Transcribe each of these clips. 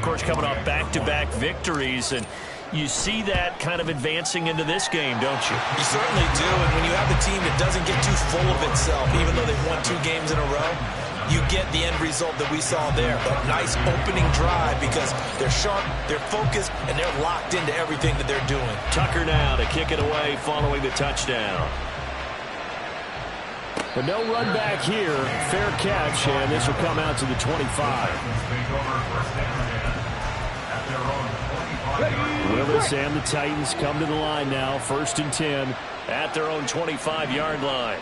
course, coming off back-to-back victories, and you see that kind of advancing into this game, don't you? You certainly do, and when you have a team that doesn't get too full of itself, even though they've won 2 games in a row, you get the end result that we saw there. A nice opening drive because they're sharp, they're focused, and they're locked into everything that they're doing. Tucker now to kick it away following the touchdown. But no run back here. Fair catch, and this will come out to the 25. Willis and the Titans come to the line now. 1st and 10 at their own 25-yard line.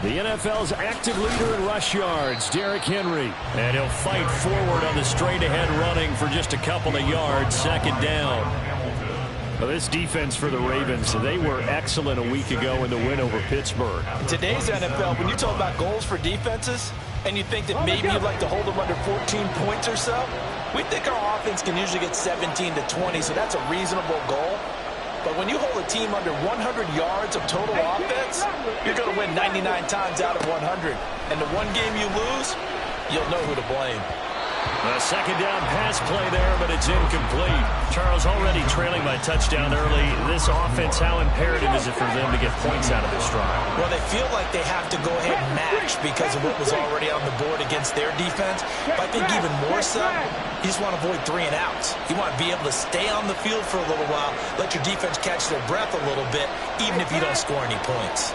The NFL's active leader in rush yards, Derrick Henry. And he'll fight forward on the straight-ahead running for just a couple of yards. 2nd down. Well, this defense for the Ravens, they were excellent a week ago in the win over Pittsburgh. Today's NFL, when you talk about goals for defenses, and you think that maybe you'd like to hold them under 14 points or so, we think our offense can usually get 17 to 20, so that's a reasonable goal. But when you hold a team under 100 yards of total offense, you're going to win 99 times out of 100. And the one game you lose, you'll know who to blame. A 2nd down pass play there, but it's incomplete. Charles, already trailing by touchdown early. This offense, how imperative is it for them to get points out of this drive? Well, they feel like they have to go ahead and match because of what was already on the board against their defense. But I think even more so, you just want to avoid 3 and outs. You want to be able to stay on the field for a little while, let your defense catch their breath a little bit, even if you don't score any points.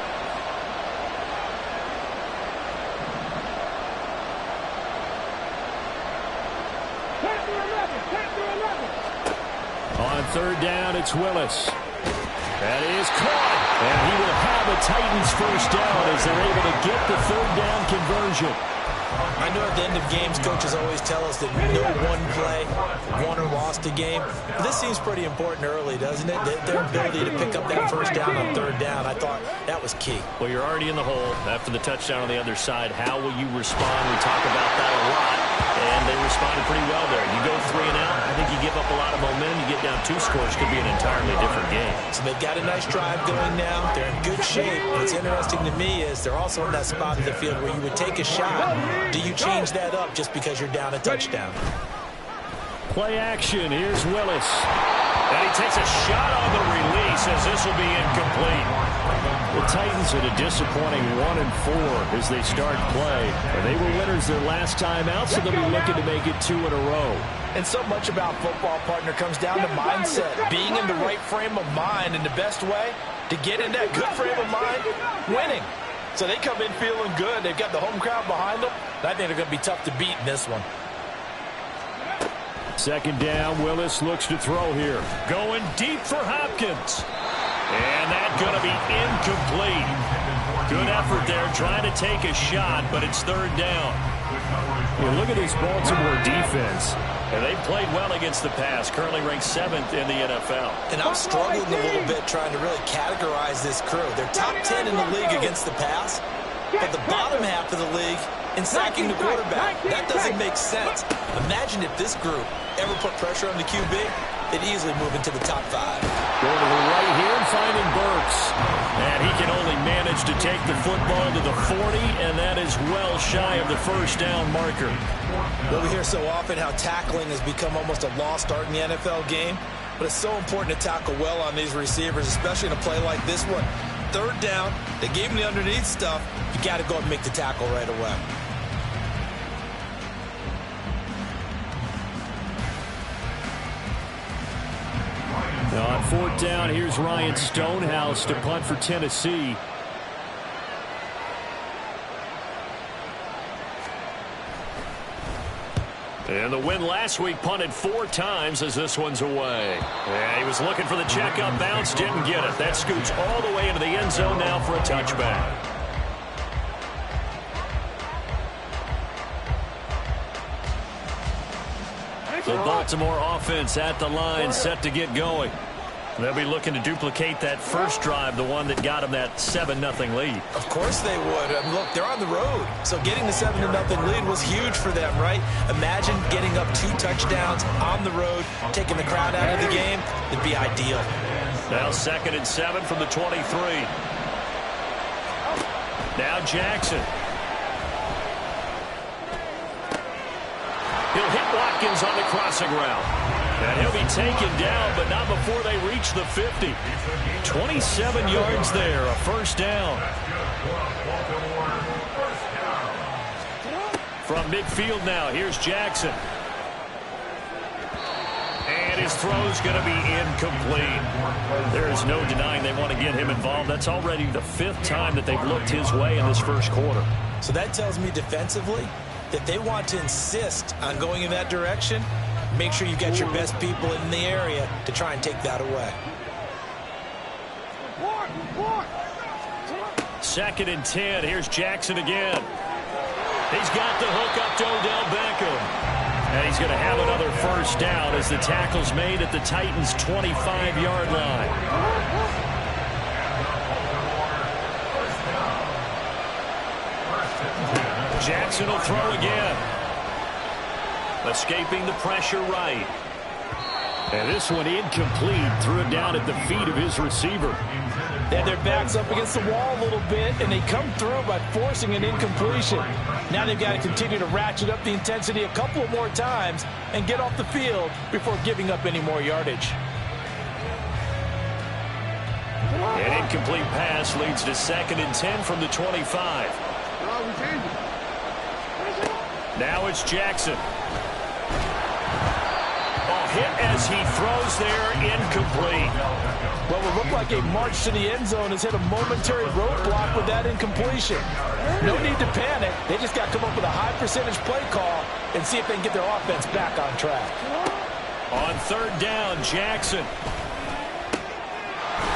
On 3rd down, it's Willis. That is caught. And he will have a Titans 1st down as they're able to get the 3rd down conversion. I know at the end of games, coaches always tell us that no one play won or lost a game. But this seems pretty important early, doesn't it? Their ability to pick up that 1st down on 3rd down, I thought that was key. Well, you're already in the hole after the touchdown on the other side. How will you respond? We talk about that a lot. And they responded pretty well there. You go 3 and out, I think you give up a lot of momentum. You get down 2 scores, could be an entirely different game. So they've got a nice drive going now. They're in good shape. What's interesting to me is they're also in that spot of the field where you would take a shot. Do you change that up just because you're down a touchdown? Play action. Here's Willis. And he takes a shot on the release as this will be incomplete. The Titans at a disappointing 1-4 as they start play. And they were winners their last time out, so they'll be looking to make it 2 in a row. And so much about football, partner, comes down to mindset. Being in the right frame of mind, and the best way to get in that good frame of mind, winning. So they come in feeling good. They've got the home crowd behind them. I think they're going to be tough to beat in this one. 2nd down, Willis looks to throw here. Going deep for Hopkins. And that's going to be incomplete. Good effort there, trying to take a shot, but it's 3rd down. Yeah, look at this Baltimore defense. And they played well against the pass, currently ranked 7th in the NFL. And I'm struggling a little bit trying to really categorize this crew. They're top 10 in the league against the pass, but the bottom half of the league in sacking the quarterback. That doesn't make sense. Imagine if this group ever put pressure on the QB, they'd easily move into the top 5. Going to the right here and finding Burks. And he can only manage to take the football to the 40, and that is well shy of the 1st down marker. Well, we hear so often how tackling has become almost a lost art in the NFL game, but it's so important to tackle well on these receivers, especially in a play like this one. 3rd down, they gave him the underneath stuff. You got to go and make the tackle right away. Now on 4th down, here's Ryan Stonehouse to punt for Tennessee. And the win last week punted 4 times as this one's away. Yeah, he was looking for the checkup bounce, didn't get it. That scoots all the way into the end zone now for a touchback. The Baltimore offense at the line, set to get going. They'll be looking to duplicate that first drive, the one that got them that 7-0 lead. Of course they would. Look, they're on the road, so getting the 7-0 lead was huge for them, right? Imagine getting up 2 touchdowns on the road, taking the crowd out of the game. It'd be ideal. Now 2nd and 7 from the 23. Now Jackson. He'll hit Watkins on the crossing route. And he'll be taken down, but not before they reach the 50. 27 yards there, a first down. From midfield now, here's Jackson. And his throw's going to be incomplete. There is no denying they want to get him involved. That's already the 5th time that they've looked his way in this first quarter. So that tells me defensively that they want to insist on going in that direction. Make sure you get your best people in the area to try and take that away. 2nd and 10. Here's Jackson again. He's got the hook up to Odell Beckham. And he's going to have another first down as the tackle's made at the Titans' 25-yard line. Jackson will throw again. Escaping the pressure right. And this one incomplete. Threw it down at the feet of his receiver. And their backs up against the wall a little bit, and they come through by forcing an incompletion. Now they've got to continue to ratchet up the intensity a couple of more times and get off the field before giving up any more yardage. An incomplete pass leads to 2nd and 10 from the 25. Now it's Jackson. Hit as he throws there, incomplete. Well, it looked like a march to the end zone has hit a momentary roadblock with that incompletion. No need to panic. They just got to come up with a high percentage play call and see if they can get their offense back on track. On 3rd down, Jackson.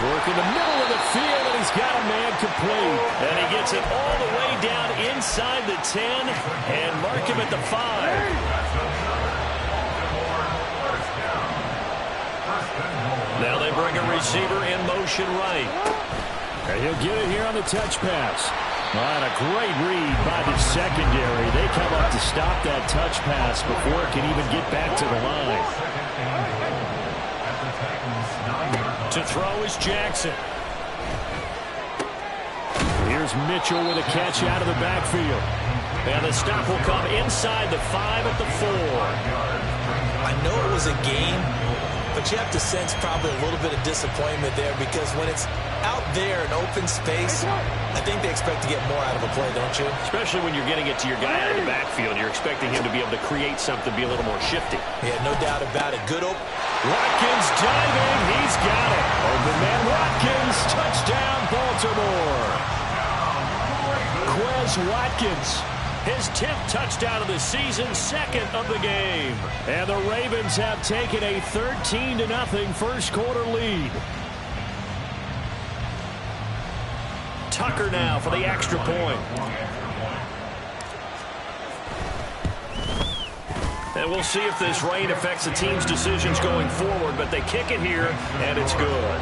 Working the middle of the field, and he's got a man complete. And he gets it all the way down inside the 10 and mark him at the 5. Now they bring a receiver in motion right. And he'll get it here on the touch pass. And a great read by the secondary. They come up to stop that touch pass before it can even get back to the line. To throw is Jackson. Here's Mitchell with a catch out of the backfield. And the stop will come inside the 5 at the 4. I know it was a gain, but you have to sense probably a little bit of disappointment there because when it's out there in open space, I think they expect to get more out of a play, don't you? Especially when you're getting it to your guy out of the backfield. You're expecting him to be able to create something, be a little more shifty. Yeah, no doubt about it. Good open. Watkins diving. He's got it. Open man Watkins. Touchdown, Baltimore. Quez Watkins. His 10th touchdown of the season, 2nd of the game. And the Ravens have taken a 13-0 first quarter lead. Tucker now for the extra point. And we'll see if this rain affects the team's decisions going forward, but they kick it here, and it's good.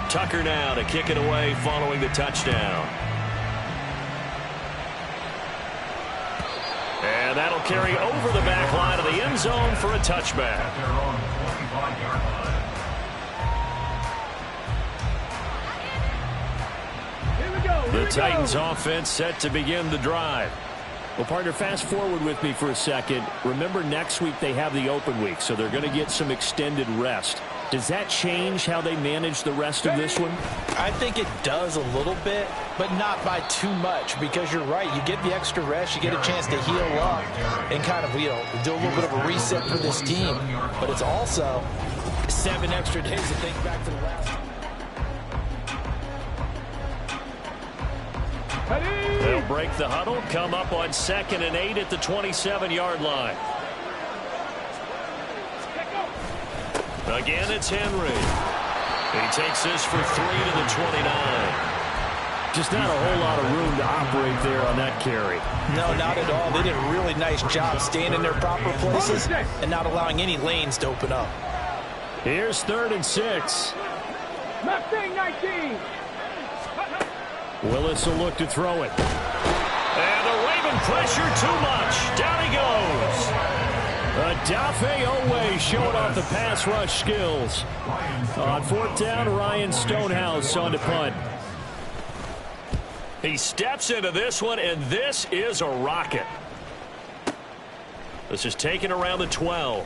Tucker now to kick it away following the touchdown. And that'll carry over the back line of the end zone for a touchback. The Titans offense set to begin the drive. Well, partner, fast forward with me for a second. Remember, next week they have the open week, so they're going to get some extended rest. Does that change how they manage the rest of this one? I think it does a little bit, but not by too much, because you're right. You get the extra rest, you get a chance to heal up and kind of, do a little bit of a reset for this team. But it's also 7 extra days to think back to the last. They'll break the huddle, come up on 2nd and 8 at the 27-yard line. Again, it's Henry. He takes this for 3 to the 29. Just not a whole lot of room to operate there on that carry. No, not at all. They did a really nice job staying in their proper places and not allowing any lanes to open up. Here's 3rd and 6. Mustang 19. Willis will look to throw it. And the Raven pressure too much. Down he goes. Odafe Oweh showing off the pass rush skills. On fourth down, Ryan Stonehouse on to punt. He steps into this one, and this is a rocket. This is taken around the 12.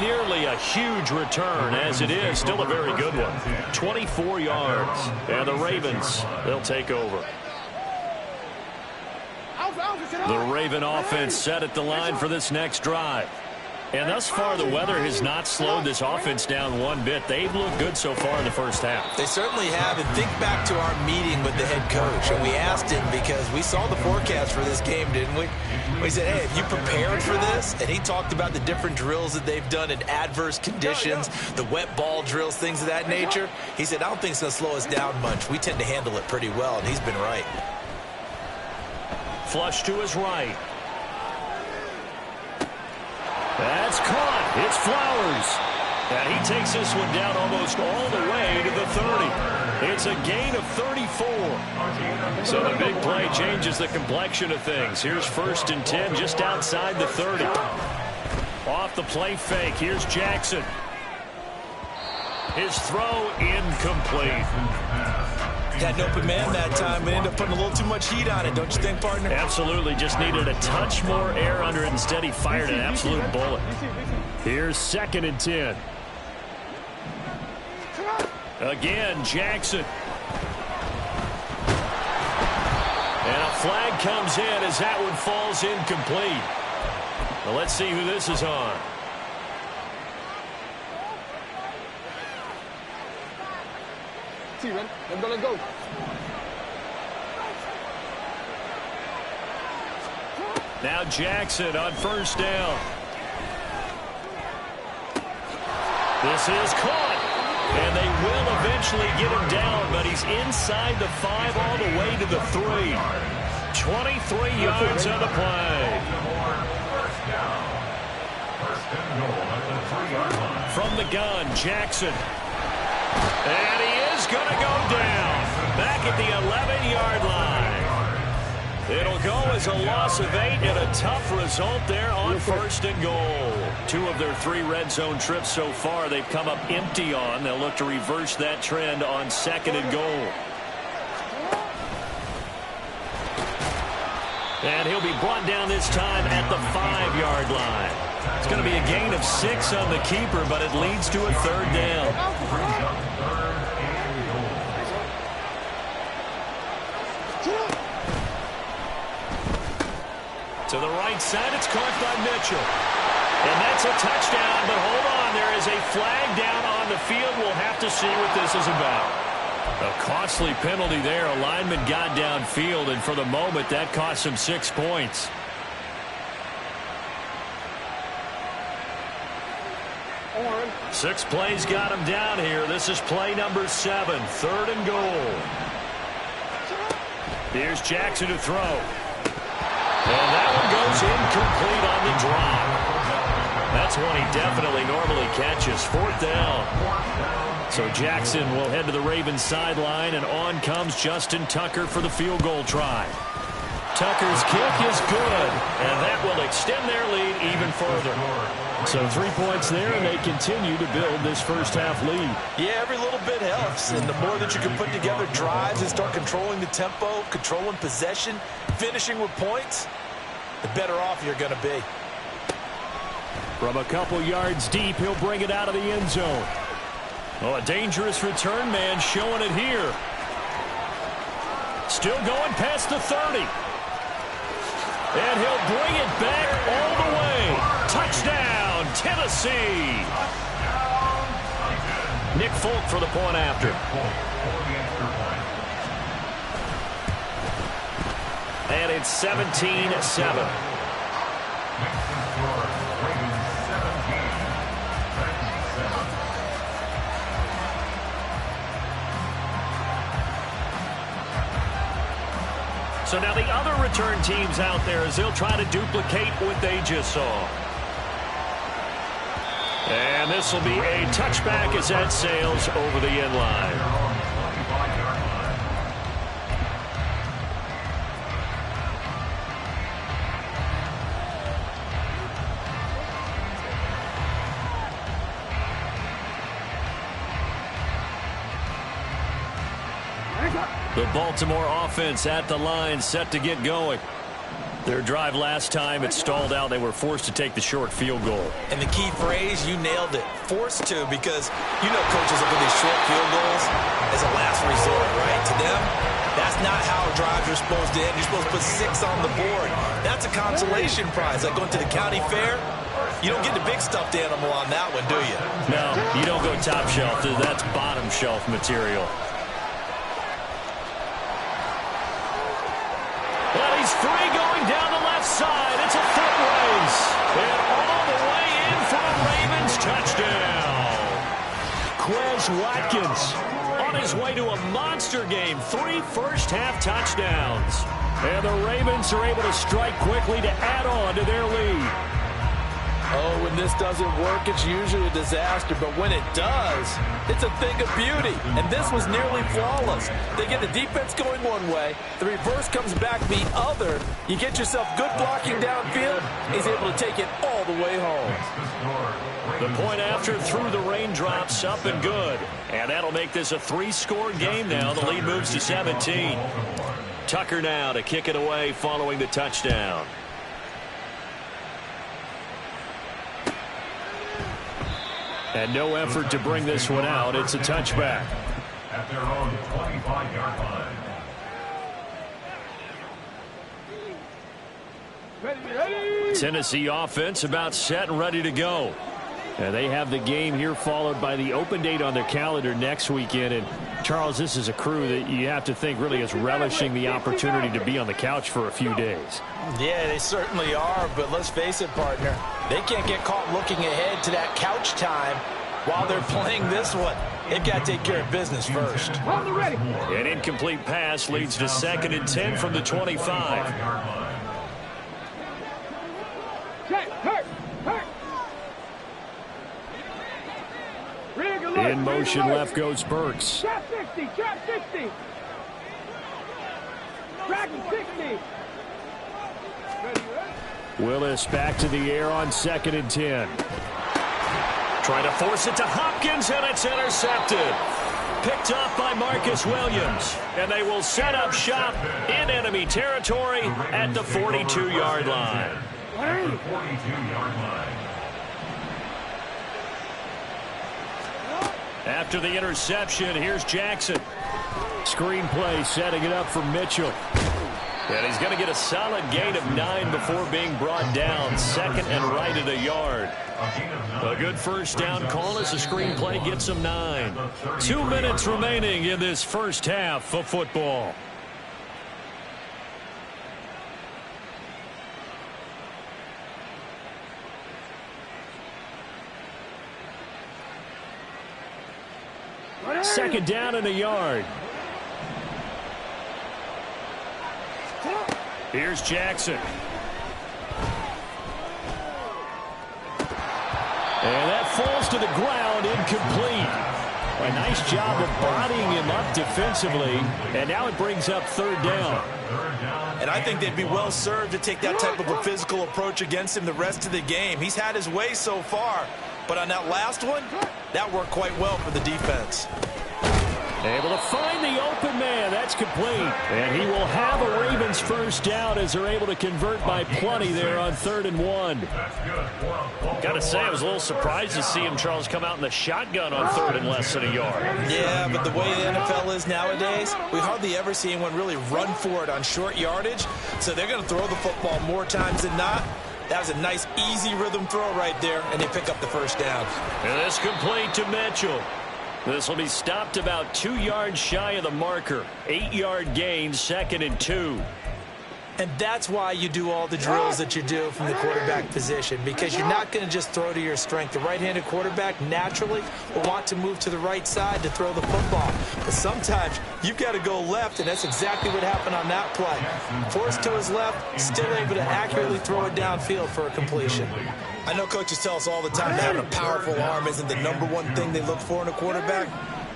Nearly a huge return, as it is still a very good one. 24 yards, and the Ravens, they'll take over. The Raven offense set at the line for this next drive. And thus far, the weather has not slowed this offense down one bit. They've looked good so far in the first half. They certainly have. And think back to our meeting with the head coach. And we asked him, because we saw the forecast for this game, didn't we? We said, hey, have you prepared for this? And he talked about the different drills that they've done in adverse conditions, the wet ball drills, things of that nature. He said, I don't think it's going to slow us down much. We tend to handle it pretty well, and he's been right. Flush to his right. That's caught. It's Flowers. And he takes this one down almost all the way to the 30. It's a gain of 34. So the big play changes the complexion of things. Here's 1st and 10 just outside the 30. Off the play fake. Here's Jackson. His throw incomplete. Had an open man that time, but ended up putting a little too much heat on it, don't you think, partner? Absolutely. Just needed a touch more air under it. Instead, he fired an absolute bullet. Here's 2nd and 10. Again, Jackson. And a flag comes in as that one falls incomplete. Well, let's see who this is on. I'm gonna go. Now Jackson on 1st down. This is caught. And they will eventually get him down, but he's inside the 5 all the way to the 3. 23 yards on the play. From the gun, Jackson. And he is going to go down. Back at the 11-yard line. It'll go as a loss of 8 and a tough result there on 1st and goal. 2 of their 3 red zone trips so far they've come up empty on. They'll look to reverse that trend on 2nd and goal. And he'll be brought down this time at the 5-yard line. It's going to be a gain of 6 on the keeper, but it leads to a 3rd down. To the right side, it's caught by Mitchell. And that's a touchdown, but hold on, there is a flag down on the field. We'll have to see what this is about. A costly penalty there. A lineman got downfield, and for the moment, that cost him 6 points. Six plays got him down here. This is play number 7, 3rd and goal. Here's Jackson to throw. And that one goes incomplete on the drop. That's one he definitely normally catches. 4th down. So Jackson will head to the Ravens sideline, and on comes Justin Tucker for the field goal try. Tucker's kick is good, and that will extend their lead even further. So 3 points there, and they continue to build this first half lead. Yeah, every little bit helps, and the more that you can put together drives and start controlling the tempo, controlling possession, finishing with points, the better off you're going to be. From a couple yards deep, he'll bring it out of the end zone. Oh, a dangerous return man showing it here. Still going past the 30. And he'll bring it back all the way. Touchdown, Tennessee. Nick Folk for the point after. And it's 17-7. So now the other return teams out there as they'll try to duplicate what they just saw. And this will be a touchback as that sails over the end line. The Baltimore offense at the line, set to get going. Their drive last time, it stalled out. They were forced to take the short field goal. And the key phrase, you nailed it, forced to, because you know coaches look at these short field goals as a last resort, right? To them, that's not how drives are supposed to end. You're supposed to put 6 on the board. That's a consolation prize, like going to the county fair. You don't get the big stuffed animal on that one, do you? No, you don't go top shelf. That's bottom shelf material. Well, he's free going down the left side. It's a foot race. And all the way in for a Ravens touchdown. Quez Watkins on his way to a monster game. 3 first-half touchdowns. And the Ravens are able to strike quickly to add on to their lead. Oh, when this doesn't work, it's usually a disaster. But when it does, it's a thing of beauty. And this was nearly flawless. They get the defense going one way. The reverse comes back the other. You get yourself good blocking downfield. He's able to take it all the way home. The point after through the raindrops, up and good. And that'll make this a 3-score game now. The lead moves to 17. Tucker now to kick it away following the touchdown. And no effort to bring this one out. It's a touchback. At their own 25-yard line. Ready. Tennessee offense about set and ready to go. And they have the game here followed by the open date on their calendar next weekend. And Charles, this is a crew that you have to think really is relishing the opportunity to be on the couch for a few days. Yeah, they certainly are, but let's face it, partner. They can't get caught looking ahead to that couch time while they're playing this one. They've got to take care of business first. On the ready. An incomplete pass leads to 2nd and 10 from the 25. Check. Hurt. In motion left goes Burks. Trap 60. Track 60. Willis back to the air on 2nd and 10. Trying to force it to Hopkins, and it's intercepted. Picked off by Marcus Williams. And they will set up shop in enemy territory at the 42-yard line. After the interception, here's Jackson. Screen play setting it up for Mitchell. And he's going to get a solid gain of 9 before being brought down. 2nd and right at a yard. A good first down call as the screen play gets him 9. 2 minutes remaining in this first half of football. Second down and a yard. Here's Jackson. And that falls to the ground, incomplete. A nice job of bodying him up defensively. And now it brings up 3rd down. And I think they'd be well served to take that type of a physical approach against him the rest of the game. He's had his way so far. But on that last one, that worked quite well for the defense. Able to find the open man. That's complete. And he will have a Ravens first down as they're able to convert by plenty there on 3rd and 1. Got to say, I was a little surprised to see him, Charles, come out in the shotgun on 3rd and less than a yard. Yeah, but the way the NFL is nowadays, we hardly ever see anyone really run for it on short yardage. So they're going to throw the football more times than not. That was a nice, easy rhythm throw right there, and they pick up the first down. And this complete to Mitchell. This will be stopped about 2 yards shy of the marker. 8-yard gain, 2nd and 2. And that's why you do all the drills that you do from the quarterback position, because you're not going to just throw to your strength. The right-handed quarterback naturally will want to move to the right side to throw the football. But sometimes you've got to go left, and that's exactly what happened on that play. Forced to his left, still able to accurately throw it downfield for a completion. I know coaches tell us all the time that having a powerful arm isn't the #1 thing they look for in a quarterback.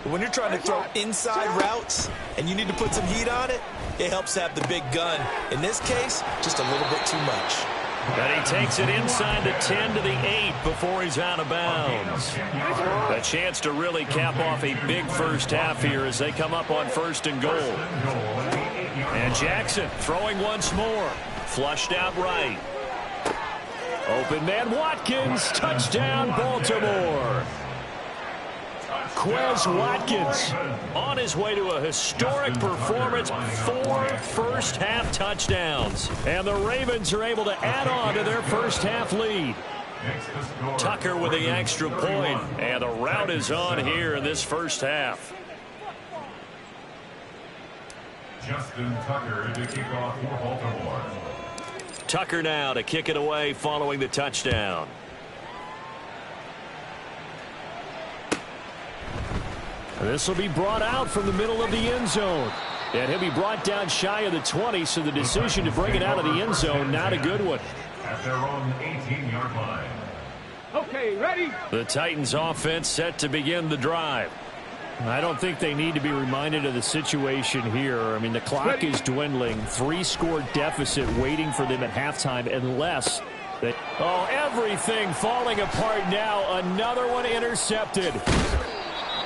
But when you're trying to throw inside routes and you need to put some heat on it, it helps have the big gun. In this case, just a little bit too much. And he takes it inside the 10 to the 8 before he's out of bounds. A chance to really cap off a big first half here as they come up on 1st and goal. And Jackson throwing once more. Flushed out right. Open man Watkins. Touchdown Baltimore. Quez Watkins on his way to a historic performance, 4 first-half touchdowns. And the Ravens are able to add on to their first-half lead. Tucker with the extra point, and the rout is on here in this first half. Justin Tucker to kick off for Baltimore. Tucker now to kick it away following the touchdown. This will be brought out from the middle of the end zone. And he'll be brought down shy of the 20, so the decision to bring it out of the end zone, not a good one. At their own 18-yard line. Okay, ready? The Titans offense set to begin the drive. I don't think they need to be reminded of the situation here. I mean, the clock is dwindling. 3-score deficit waiting for them at halftime unless they... Oh, everything falling apart now. Another one intercepted.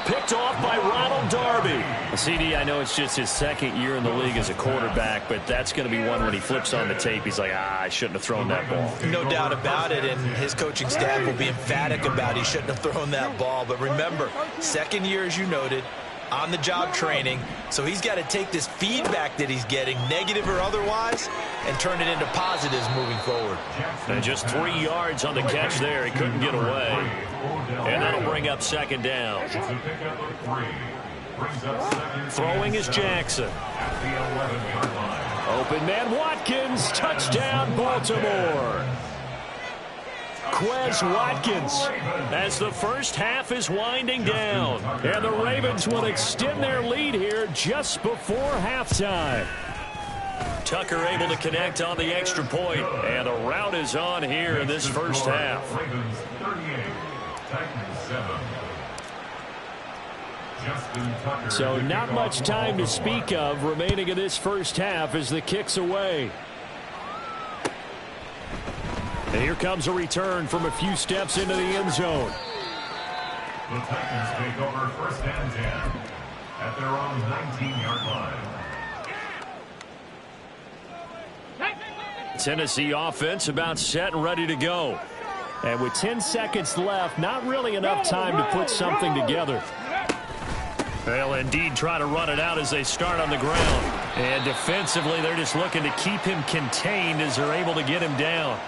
Picked off by Ronald Darby. CD, I know it's just his 2nd year in the league as a quarterback, but that's going to be one when he flips on the tape. He's like, I shouldn't have thrown that ball. No doubt about it, and his coaching staff will be emphatic about he shouldn't have thrown that ball. But remember, 2nd year, as you noted, on-the-job training, so he's got to take this feedback that he's getting, negative or otherwise, and turn it into positives moving forward. And just 3 yards on the catch there. He couldn't get away. And that'll bring up 2nd down. Throwing is Jackson. Open man Watkins. Touchdown Baltimore. Quez Watkins as the first half is winding down. And the Ravens will extend their lead here just before halftime. Tucker able to connect on the extra point, and the rout is on here in this first half. Ravens 38, Titans 7. So not much time to speak of remaining in this first half as the kick's away. And here comes a return from a few steps into the end zone. The Titans take over 1st and 10 at their own 19-yard line. Tennessee offense about set and ready to go. And with 10 seconds left, not really enough time to put something together. They'll indeed try to run it out as they start on the ground. And defensively, they're just looking to keep him contained as they're able to get him down.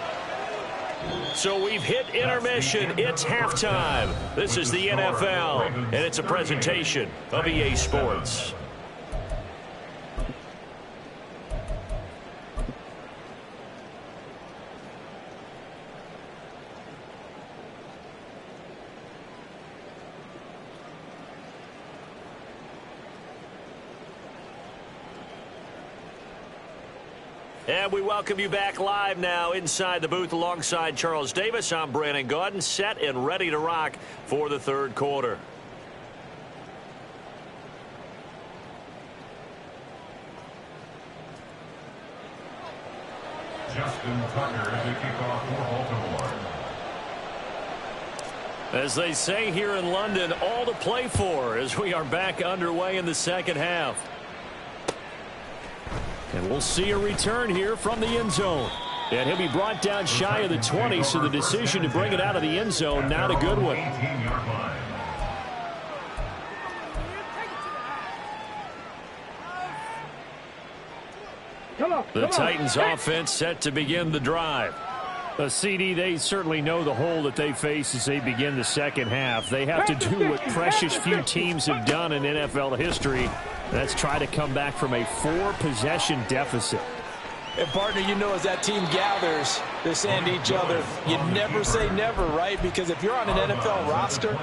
So we've hit intermission. It's halftime. This is the NFL, and it's a presentation of EA Sports. And we welcome you back live now inside the booth alongside Charles Davis. I'm Brandon Gaudin, set and ready to rock for the 3rd quarter. Justin Tucker to kick off for Baltimore. As they say here in London, all to play for as we are back underway in the 2nd half. And we'll see a return here from the end zone. And he'll be brought down shy of the 20, so the decision to bring it out of the end zone, not a good one. The Titans offense set to begin the drive. CD, they certainly know the hole that they face as they begin the 2nd half. They have to do what precious few teams have done in NFL history. That's try to come back from a 4-possession deficit. And, partner, you know, as that team gathers, they're saying to each other, you never say never, right? Because if you're on an NFL roster,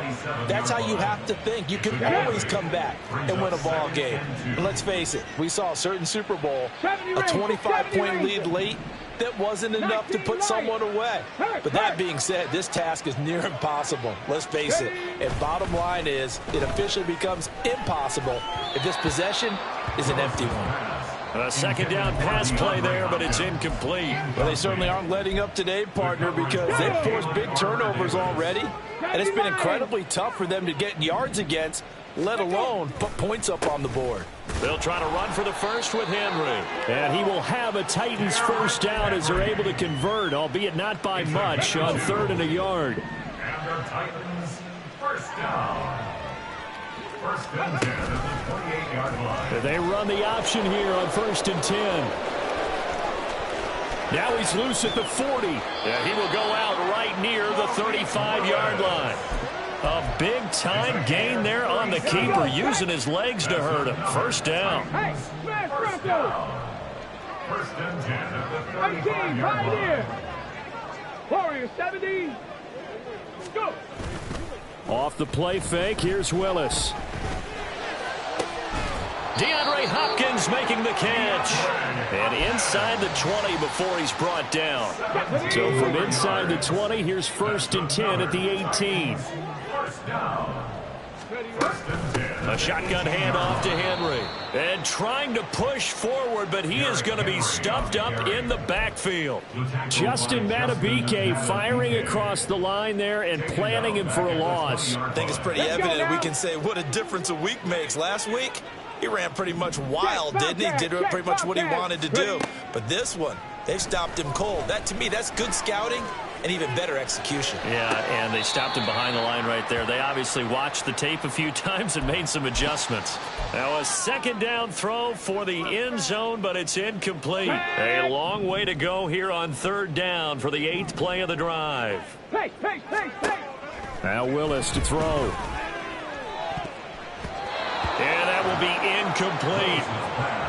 that's how you have to think. You can always come back and win a ball game. And let's face it, we saw a certain Super Bowl, a 25-point lead late, that wasn't enough to put someone away. But that being said, this task is near impossible. Let's face it. And bottom line is, it officially becomes impossible if this possession is an empty one. A second down pass play there, but it's incomplete. Well, they certainly aren't letting up today, partner, because they've forced big turnovers already. And it's been incredibly tough for them to get yards against, let alone put points up on the board. They'll try to run for the first with Henry. And he will have a Titans first down as they're able to convert, albeit not by much, on 3rd and a yard. And the Titans first down. First and 10 at the 28-yard line. They run the option here on 1st and 10. Now he's loose at the 40. Yeah, he will go out right near the 35-yard line. A big-time gain there on the keeper, using his legs to hurt him. First down. Hey, smash Bronco! First and 10 at the 19, 35-yard right line. here. Warriors 70. Go. Off the play fake, here's Willis. DeAndre Hopkins making the catch. And inside the 20 before he's brought down. So from inside the 20, here's 1st and 10 at the 18. First down. First and 10. A shotgun handoff to Henry. And trying to push forward, but he is going to be stuffed up in the backfield. Justin Madubuike firing across the line there and planning him for a loss. I think it's pretty evident we can say what a difference a week makes. Last week, he ran pretty much wild, didn't he? Did pretty much what he wanted to do. But this one, they've stopped him cold. That, to me, that's good scouting and even better execution. Yeah, and they stopped him behind the line right there. They obviously watched the tape a few times and made some adjustments. Now a second down throw for the end zone, but it's incomplete. A long way to go here on 3rd down for the 8th play of the drive. Hey. Now Willis to throw. And that will be incomplete.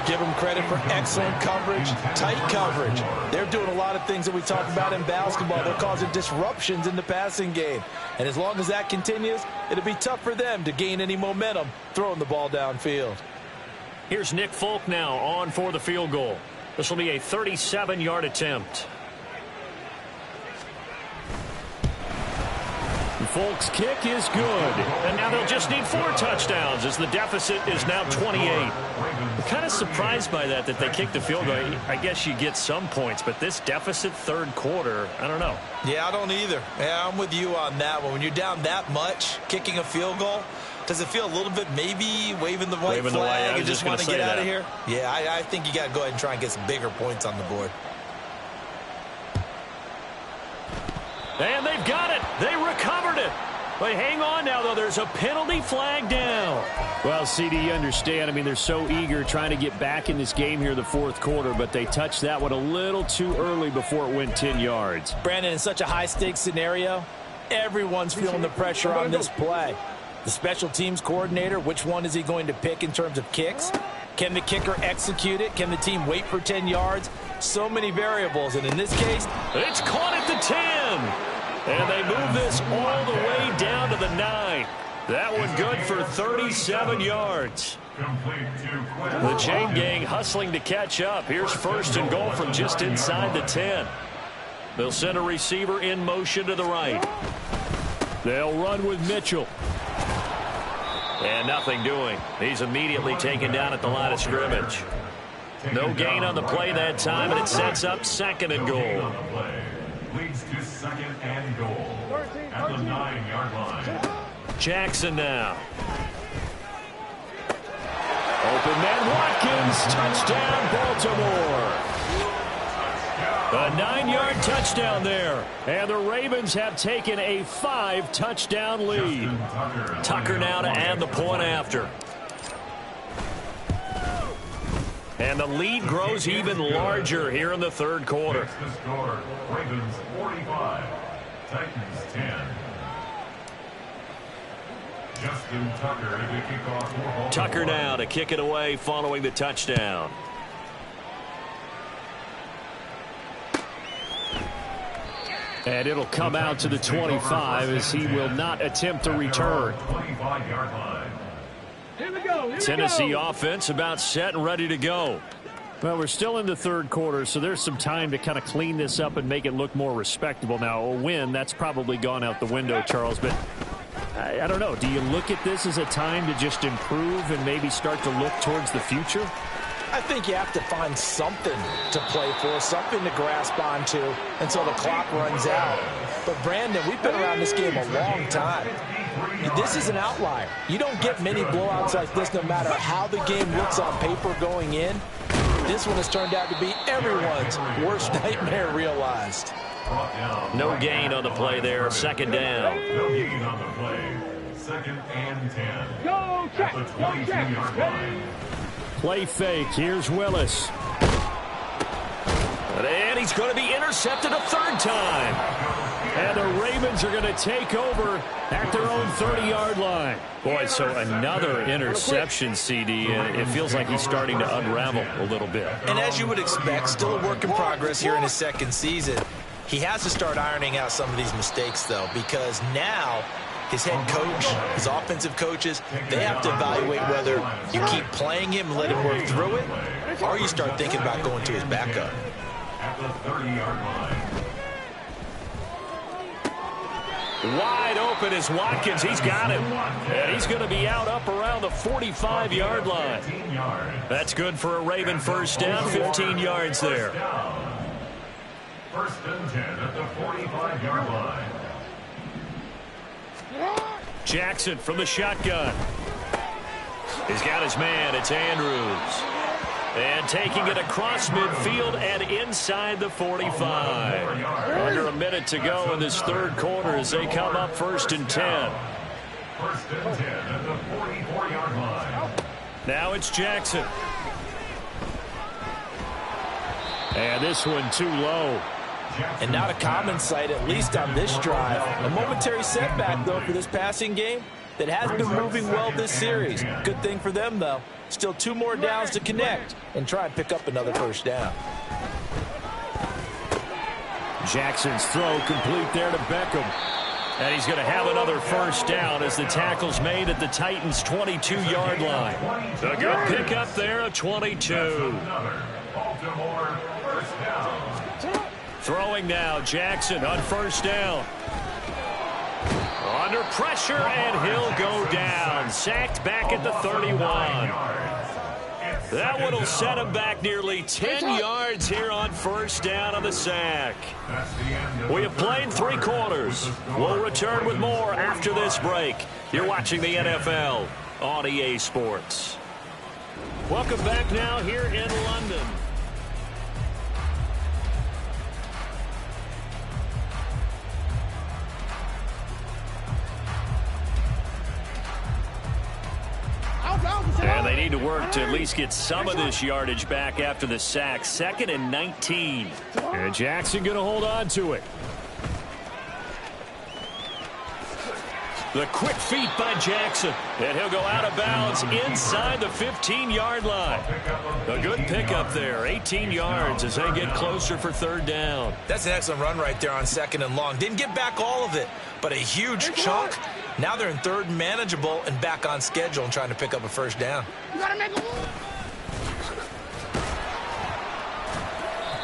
Give them credit for excellent coverage, tight coverage. They're doing a lot of things that we talk about in basketball. They're causing disruptions in the passing game. And as long as that continues, it'll be tough for them to gain any momentum throwing the ball downfield. Here's Nick Folk now on for the field goal. This will be a 37-yard attempt. Folk's kick is good. And now they'll just need 4 touchdowns as the deficit is now 28. I'm kind of surprised by that they kicked the field goal. I guess you get some points, but this deficit 3rd quarter, I don't know. Yeah, I don't either. Yeah, I'm with you on that one. When you're down that much, kicking a field goal, does it feel a little bit maybe waving the white flag and just want to get out of here? Yeah, I think you got to go ahead and try and get some bigger points on the board. And they've got it. They recovered it. But hang on now, though. There's a penalty flag down. Well, CD, you understand. I mean, they're so eager trying to get back in this game here in the 4th quarter, but they touched that one a little too early before it went 10 yards. Brandon, in such a high-stakes scenario, everyone's feeling the pressure on this play. The special teams coordinator, which one is he going to pick in terms of kicks? Can the kicker execute it? Can the team wait for 10 yards? So many variables, and in this case, it's caught at the 10. And they move this all the way down to the 9. That one good for 37 yards. The chain gang hustling to catch up. Here's 1st and goal from just inside the 10. They'll send a receiver in motion to the right. They'll run with Mitchell. And nothing doing. He's immediately taken down at the line of scrimmage. No gain on the play that time, and it sets up 2nd and goal. Leads to 2nd and goal at the 9-yard line. Jackson now. Open man Watkins. Touchdown, Baltimore. A 9-yard touchdown there. And the Ravens have taken a 5-touchdown lead. Tucker now to add the point after. And the lead grows even larger here in the 3rd quarter. The score, Ravens 45, Titans 10. Justin Tucker to kick off for Baltimore. Tucker now to kick it away following the touchdown. And it'll come out to the 25 as he will not attempt to return. 25-yard line. Here we go. Tennessee offense about set and ready to go. Well, we're still in the 3rd quarter, so there's some time to kind of clean this up and make it look more respectable. Now, a win, that's probably gone out the window, Charles, but I don't know. Do you look at this as a time to just improve and maybe start to look towards the future? I think you have to find something to play for, something to grasp onto until the clock runs out. But, Brandon, we've been around this game a long time. This is an outlier. You don't get many blowouts like this no matter how the game looks on paper going in. This one has turned out to be everyone's worst nightmare realized. No gain on the play there. Second down. No gain on the play. Second and 10. Go check. At the Go check. 22-yard line. Play fake. Here's Willis. And he's going to be intercepted a third time. And the Ravens are going to take over at their own 30-yard line. Boy, so another interception, CD. It feels like he's starting to unravel a little bit. And as you would expect, still a work in progress here in his second season. He has to start ironing out some of these mistakes, though, because now his head coach, his offensive coaches, they have to evaluate whether you keep playing him and let him work through it, or you start thinking about going to his backup. At the 30-yard line. Wide open is Watkins. He's got him. And he's going to be out up around the 45-yard line. That's good for a Raven first down, 15 yards there. First and 10 at the 45-yard line. Jackson from the shotgun. He's got his man. It's Andrews. And taking it across midfield and inside the 45. Under a minute to go in this third quarter as they come up first and 10. First and 10 at the 44-yard line. Now it's Jackson. And this one too low. And not a common sight, at least on this drive. A momentary setback, though, for this passing game that has been moving well this series. Good thing for them, though. Still 2 more downs to connect and try and pick up another first down. Jackson's throw complete there to Beckham. And he's going to have another first down as the tackle's made at the Titans' 22-yard line. A good pickup there at 22. Baltimore first down. Throwing now, Jackson on first down. Under pressure, and he'll go down. Sacked back at the 31. That one will set him back nearly 10 yards here on first down on the sack. We have played 3 quarters. We'll return with more after this break. You're watching the NFL on EA Sports. Welcome back now here in London. And they need to work to at least get some of this yardage back after the sack. 2nd and 19. And Jackson going to hold on to it. The quick feet by Jackson. And he'll go out of bounds inside the 15-yard line. A good pickup there. 18 yards as they get closer for third down. That's an excellent run right there on 2nd and long. Didn't get back all of it, but a huge chunk. Now they're in 3rd and manageable and back on schedule and trying to pick up a first down.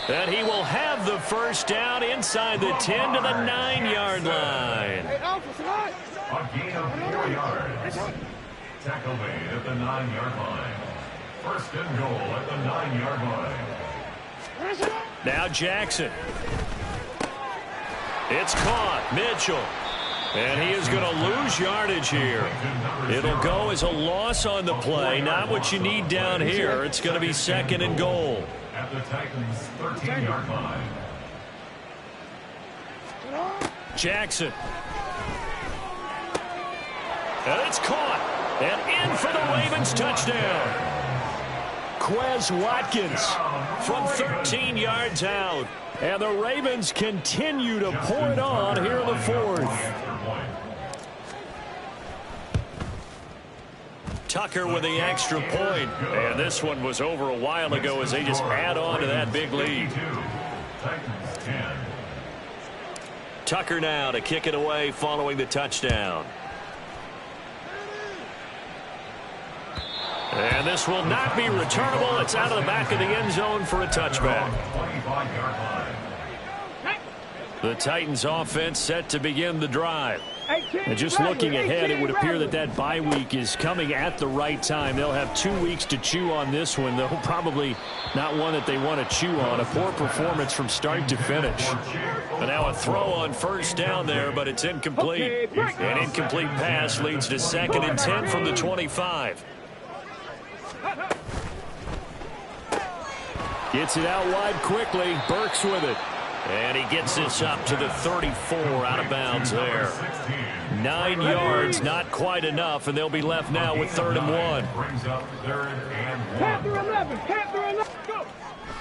And he will have the first down inside the 10 to the 9-yard line. A gain of 4 yards. Tackle made at the 9-yard line. First and goal at the 9-yard line. Now Jackson. It's caught. Mitchell. And he is going to lose yardage here. It'll go as a loss on the play. Not what you need down here. It's going to be 2nd and goal. At the Titans' 13-yard line. Jackson. And it's caught. And in for the Ravens touchdown. Quez Watkins from 13 yards out. And the Ravens continue to pour it on here in the 4th. Tucker with the extra point. And this one was over a while ago as they just add on to that big lead. Tucker now to kick it away following the touchdown. And this will not be returnable. It's out of the back of the end zone for a touchback. The Titans offense set to begin the drive. And just looking ahead, it would appear that that bye week is coming at the right time. They'll have 2 weeks to chew on this one, though probably not one that they want to chew on. A poor performance from start to finish. And now a throw on first down there, but it's incomplete. An incomplete pass leads to 2nd and 10 from the 25. Gets it out wide quickly. Burks with it. And he gets this up to the 34 out of bounds there. 9 yards, not quite enough, and they'll be left now with 3rd and 1. Panther 11, Panther 11, go.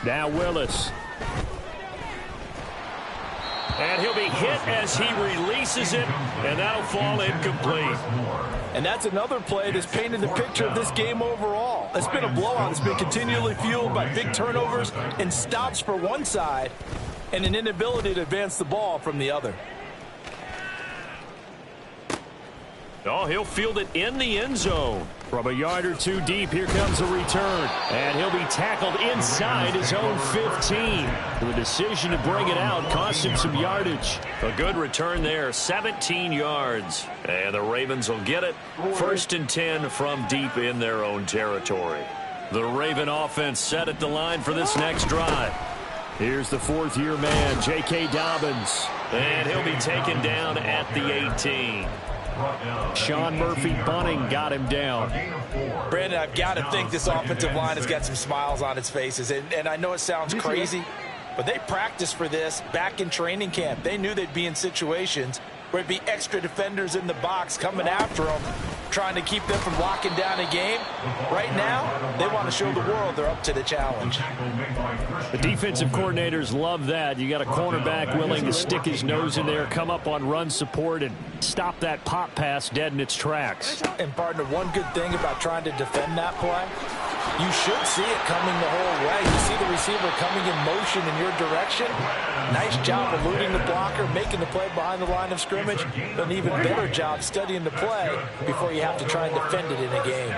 Now Willis. And he'll be hit as he releases it, and that'll fall incomplete. And that's another play that's painted the picture of this game overall. It's been a blowout. It's been continually fueled by big turnovers and stops for one side and an inability to advance the ball from the other. Oh, he'll field it in the end zone. From a yard or two deep, here comes a return. And he'll be tackled inside his own 15. The decision to bring it out cost him some yardage. A good return there, 17 yards. And the Ravens will get it. 1st and 10 from deep in their own territory. The Raven offense set at the line for this next drive. Here's the 4th-year man, J.K. Dobbins. And he'll be taken down at the 18. Sean Murphy-Bunting got him down. Brandon, I've got to think this offensive line has got some smiles on its faces. And I know it sounds crazy, but they practiced for this back in training camp. They knew they'd be in situations where it'd be extra defenders in the box coming after them, trying to keep them from locking down a game. Right now, they want to show the world they're up to the challenge. The defensive coordinators love that. You got a cornerback willing to stick his nose in there, come up on run support, and stop that pop pass dead in its tracks. And partner, one good thing about trying to defend that play, you should see it coming the whole way. You see the receiver coming in motion in your direction. Nice job eluding the blocker, making the play behind the line of scrimmage. But an even better job studying the play before you have to try and defend it in a game.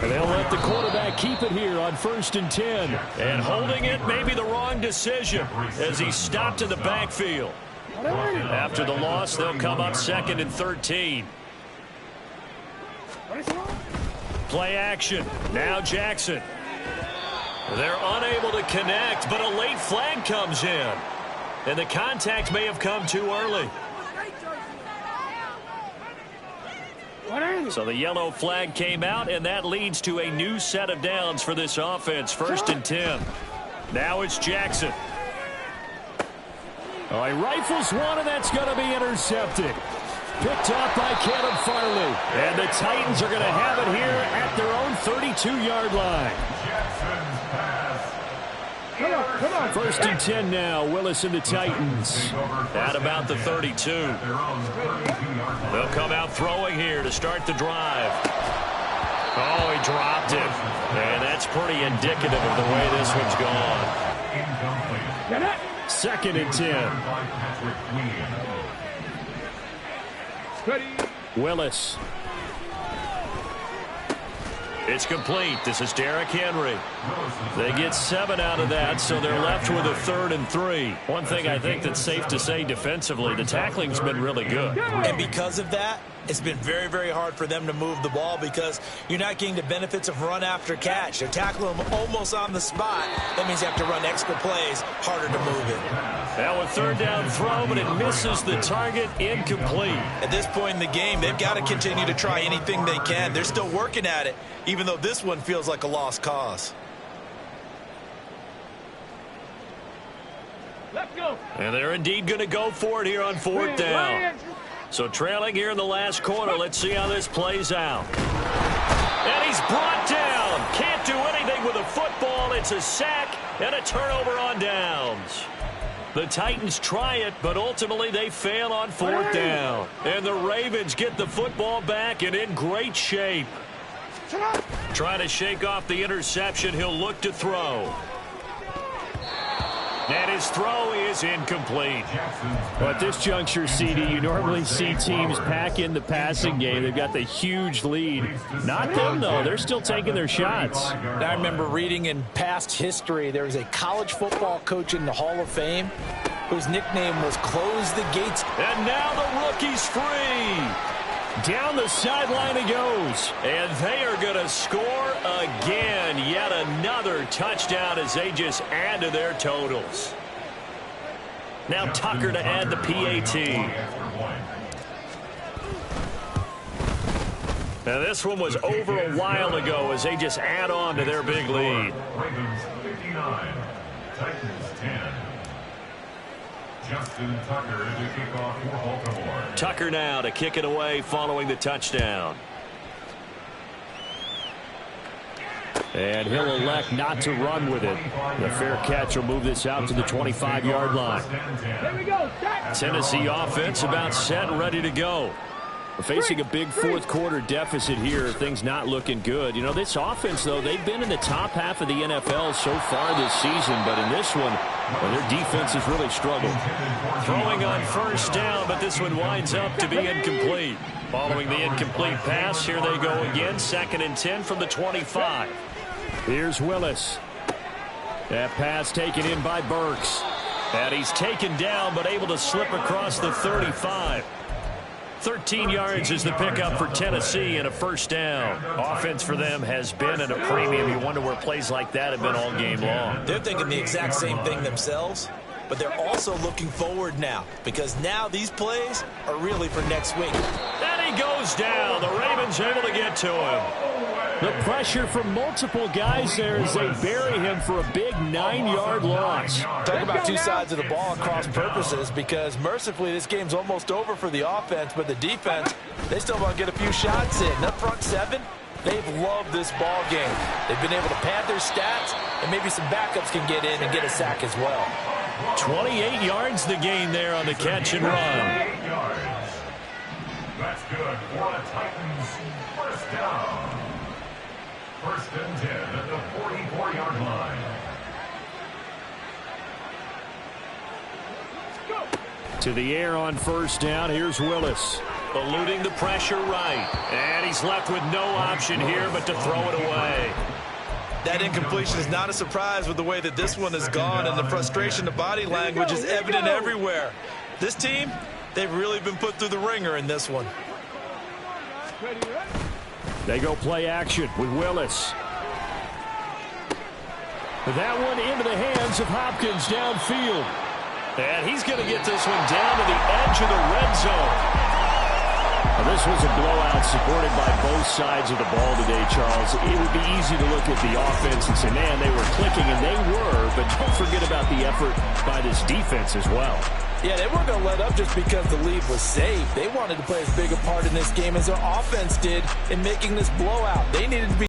And they'll let the quarterback keep it here on 1st and 10. And holding it may be the wrong decision as he stopped in the backfield. After the loss, they'll come up 2nd and 13. Play action. Now Jackson. They're unable to connect, but a late flag comes in. And the contact may have come too early. So the yellow flag came out, and that leads to a new set of downs for this offense. 1st and 10. Now it's Jackson. Oh, he rifles one, and that's going to be intercepted. Picked up by Caleb Farley. And the Titans are going to have it here at their own 32-yard line. Come on. 1st and 10 now. Willis and the Titans at about the 32. They'll come out throwing here to start the drive. Oh, he dropped it. And that's pretty indicative of the way this one's gone. 2nd and 10. Willis. It's complete. This is Derrick Henry. They get 7 out of that, so they're left with a 3rd and 3. One thing I think that's safe to say defensively, the tackling's been really good. And because of that, it's been very, very hard for them to move the ball because you're not getting the benefits of run after catch. They're tackling them almost on the spot. That means you have to run extra plays, harder to move it. Now a 3rd down throw, but it misses the target, incomplete. At this point in the game, they've got to continue to try anything they can. They're still working at it, even though this one feels like a lost cause. Let's go. And they're indeed going to go for it here on 4th down. So trailing here in the last quarter, let's see how this plays out. And he's brought down. Can't do anything with a football. It's a sack and a turnover on downs. The Titans try it, but ultimately they fail on 4th down. And the Ravens get the football back and in great shape. Trying to shake off the interception, he'll look to throw. And his throw is incomplete. Well, at this juncture, CD, you normally see teams pack in the passing game. They've got the huge lead. Not them, though. They're still taking their shots. I remember reading in past history, there was a college football coach in the Hall of Fame whose nickname was Close the Gates. And now the rookie's free. Down the sideline he goes. And they are going to score again. Yet another touchdown as they just add to their totals. Now Tucker to add the PAT. Now this one was over a while ago as they just add on to their big lead. Ravens 59, Titans 10. Justin Tucker to kick off for Baltimore. Tucker now to kick it away following the touchdown. And he'll elect not to run with it. The fair catch will move this out to the 25-yard line. Here we go. Tennessee offense about set and ready to go. Facing a big fourth-quarter deficit here, things not looking good. You know, this offense, though, they've been in the top half of the NFL so far this season, but in this one, well, their defense has really struggled. Throwing on first down, but this one winds up to be incomplete. Following the incomplete pass, here they go again, 2nd and 10 from the 25. Here's Willis. That pass taken in by Burks. And he's taken down, but able to slip across the 35. 13 yards is the pickup for Tennessee and a first down. Offense for them has been at a premium. You wonder where plays like that have been all game long. They're thinking the exact same thing themselves, but they're also looking forward now because now these plays are really for next week. And he goes down. The Ravens able to get to him. The pressure from multiple guys there as they bury him for a big 9-yard loss. Talk about two sides of the ball at cross purposes because mercifully this game's almost over for the offense, but the defense, they still want to get a few shots in. That front seven, they've loved this ball game. They've been able to pad their stats, and maybe some backups can get in and get a sack as well. 28 yards the gain there on the catch and run. 8 yards. That's good for the Titans. First down. 1st and 10 at the 44-yard line. To the air on first down. Here's Willis. Eluding the pressure right. And he's left with no option here but to throw it away. That incompletion is not a surprise with the way that this one has gone, and the frustration, the body language is evident everywhere. This team, they've really been put through the ringer in this one. They go play action with Willis. That one into the hands of Hopkins downfield. And he's going to get this one down to the edge of the red zone. Now, this was a blowout supported by both sides of the ball today, Charles. It would be easy to look at the offense and say, man, they were clicking, and they were, but don't forget about the effort by this defense as well. Yeah, they weren't going to let up just because the lead was saved. They wanted to play as big a part in this game as their offense did in making this blowout. They needed to be